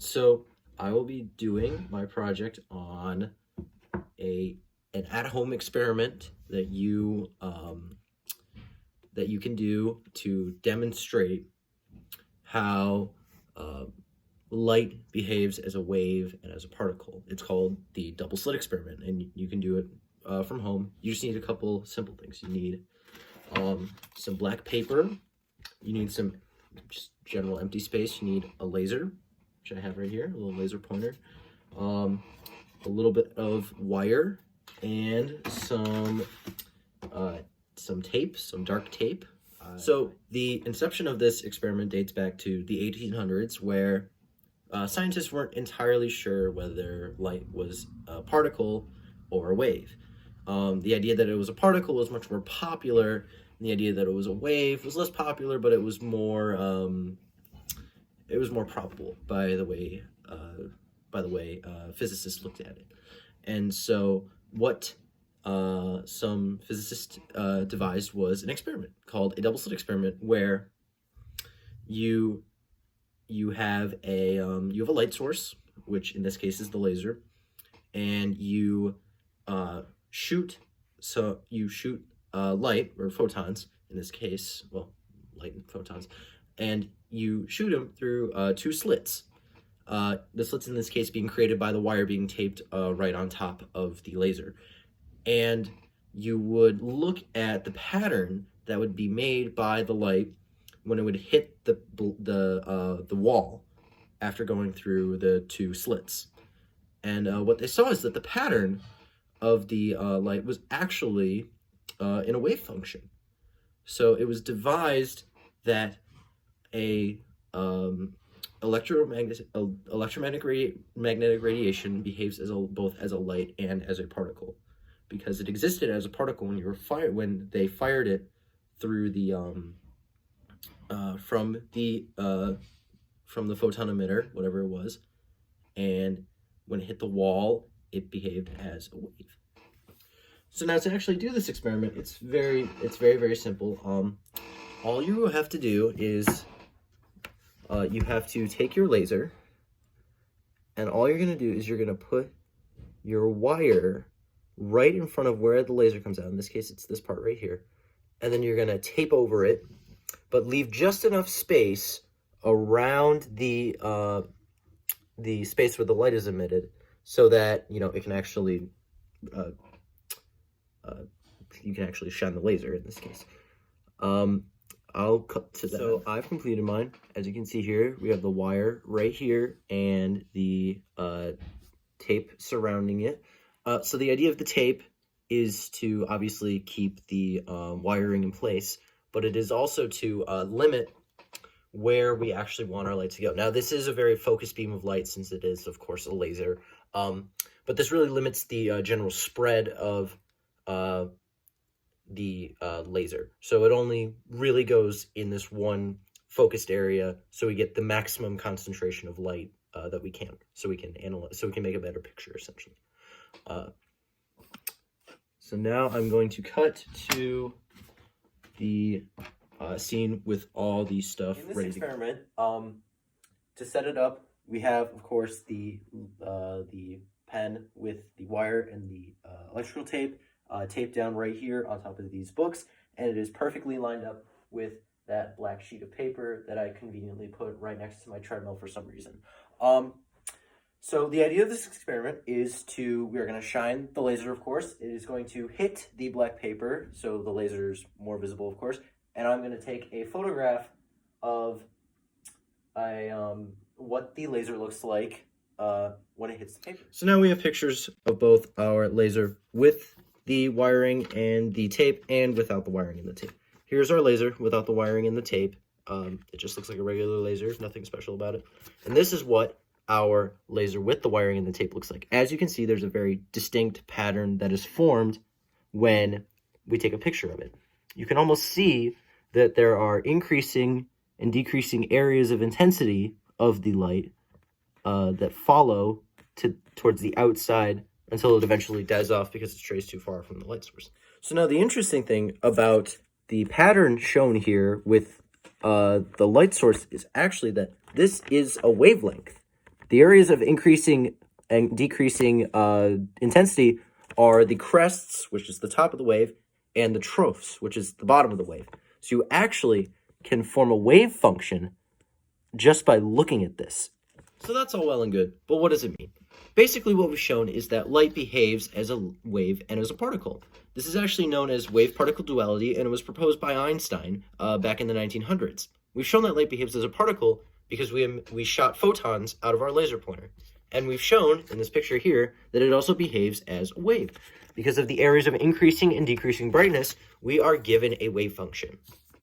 So I will be doing my project on an at-home experiment that you can do to demonstrate how light behaves as a wave and as a particle. It's called the double slit experiment, and you can do it from home. You just need a couple simple things. You need some black paper. You need some just general empty space. You need a laser, which I have right here, a little laser pointer, a little bit of wire, and some tape, some dark tape. So the inception of this experiment dates back to the 1800s, where scientists weren't entirely sure whether light was a particle or a wave. The idea that it was a particle was much more popular, and the idea that it was a wave was less popular, but it was more probable by the way physicists looked at it. And so what some physicists devised was an experiment called a double slit experiment, where you have a light source, which in this case is the laser, and you shoot light, or photons in this case, well, light and photons, and you shoot them through two slits. The slits in this case being created by the wire being taped right on top of the laser. And you would look at the pattern that would be made by the light when it would hit the wall after going through the two slits. And what they saw is that the pattern of the light was actually in a wave function. So it was devised that a electromagnetic radiation behaves both as a light and as a particle, because it existed as a particle when they fired it through the from the photon emitter, whatever it was, and when it hit the wall, it behaved as a wave. So now to actually do this experiment, it's very, very simple. All you have to do is you have to take your laser, and all you're going to do is you're going to put your wire right in front of where the laser comes out. In this case, it's this part right here. And then you're going to tape over it, but leave just enough space around the space where the light is emitted, so that it can actually you can actually shine the laser in this case. I'll cut to that. So I've completed mine. As you can see here, we have the wire right here and the tape surrounding it. So the idea of the tape is to obviously keep the wiring in place, but it is also to limit where we actually want our light to go. Now, this is a very focused beam of light, since it is, of course, a laser, but this really limits the general spread of the laser. So it only really goes in this one focused area, so we get the maximum concentration of light that we can, so we can analyze, so we can make a better picture, essentially. So now I'm going to cut to the scene with all the stuff ready. In this experiment, to set it up, we have, of course, the pen with the wire and the electrical tape taped down right here on top of these books, and it is perfectly lined up with that black sheet of paper that I conveniently put right next to my treadmill for some reason. So the idea of this experiment is we are going to shine the laser, of course. It is going to hit the black paper, so the laser is more visible, of course, and I'm going to take a photograph of what the laser looks like when it hits the paper. So now we have pictures of both our laser with the wiring and the tape, and without the wiring and the tape. Here's our laser without the wiring and the tape. It just looks like a regular laser, nothing special about it. And this is what our laser with the wiring and the tape looks like. As you can see, there's a very distinct pattern that is formed when we take a picture of it. You can almost see that there are increasing and decreasing areas of intensity of the light that follow towards the outside until it eventually dies off because it strays too far from the light source. So now the interesting thing about the pattern shown here with the light source is actually that this is a wavelength. The areas of increasing and decreasing intensity are the crests, which is the top of the wave, and the troughs, which is the bottom of the wave. So you actually can form a wave function just by looking at this. So that's all well and good, but what does it mean? Basically what we've shown is that light behaves as a wave and as a particle. This is actually known as wave-particle duality, and it was proposed by Einstein back in the 1900s. We've shown that light behaves as a particle because we shot photons out of our laser pointer. And we've shown, in this picture here, that it also behaves as a wave. Because of the areas of increasing and decreasing brightness, we are given a wave function.